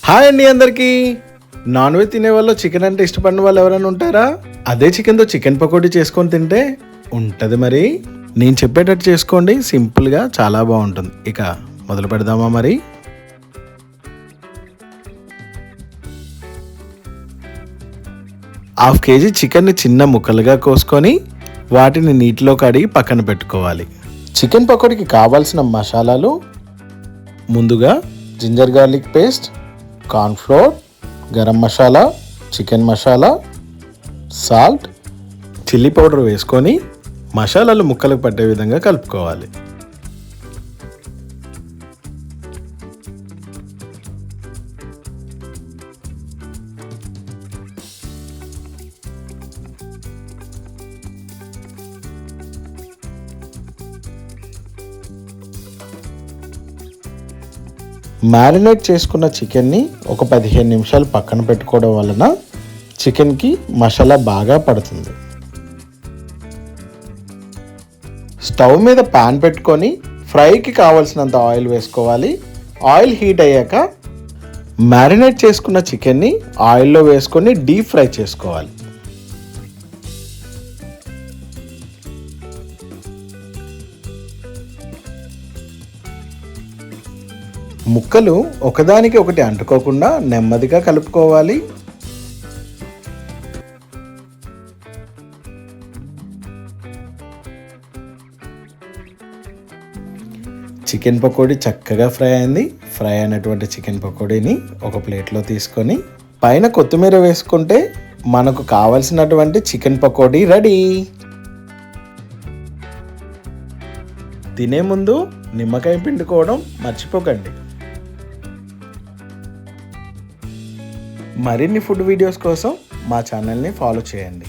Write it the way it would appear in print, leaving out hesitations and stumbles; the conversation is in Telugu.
హాయ్ అండి అందరికీ. నాన్ వెజ్ తినే వాళ్ళు చికెన్ అంటే ఇష్టపడిన వాళ్ళు ఎవరైనా ఉంటారా? అదే చికెన్తో చికెన్ పకోడీ చేసుకొని తింటే ఉంటుంది మరి. నేను చెప్పేటట్టు చేసుకోండి, సింపుల్గా చాలా బాగుంటుంది. ఇక మొదలు పెడదామా మరి. హాఫ్ కేజీ చికెన్ని చిన్న ముక్కలుగా కోసుకొని వాటిని నీటిలో కడిగి పక్కన పెట్టుకోవాలి. చికెన్ పకోడీకి కావాల్సిన మసాలాలు: ముందుగా ginger garlic paste, cornflour, garam masala, chicken masala, salt, chilli powder వేసుకొని మసాలాలు ముక్కలకు పట్టే విధంగా కలుపుకోవాలి. మ్యారినేట్ చేసుకున్న చికెన్ని ఒక 15 నిమిషాలు పక్కన పెట్టుకోవడం వలన చికెన్కి మసాలా బాగా పడుతుంది. స్టవ్ మీద ప్యాన్ పెట్టుకొని ఫ్రైకి కావాల్సినంత ఆయిల్ వేసుకోవాలి. ఆయిల్ హీట్ అయ్యాక మ్యారినేట్ చేసుకున్న చికెన్ని ఆయిల్లో వేసుకొని డీప్ ఫ్రై చేసుకోవాలి. ముక్కలు ఒకదానికి ఒకటి అంటుకోకుండా నెమ్మదిగా కలుపుకోవాలి. చికెన్ పకోడీ చక్కగా ఫ్రై అయింది. ఫ్రై అయినటువంటి చికెన్ పకోడీని ఒక ప్లేట్లో తీసుకొని పైన కొత్తిమీర వేసుకుంటే మనకు కావలసినటువంటి చికెన్ పకోడీ రెడీ. తినే ముందు నిమ్మకాయ పిండుకోవడం మర్చిపోకండి. మరిన్ని ఫుడ్ వీడియోస్ కోసం మా ఛానల్ని ఫాలో చేయండి.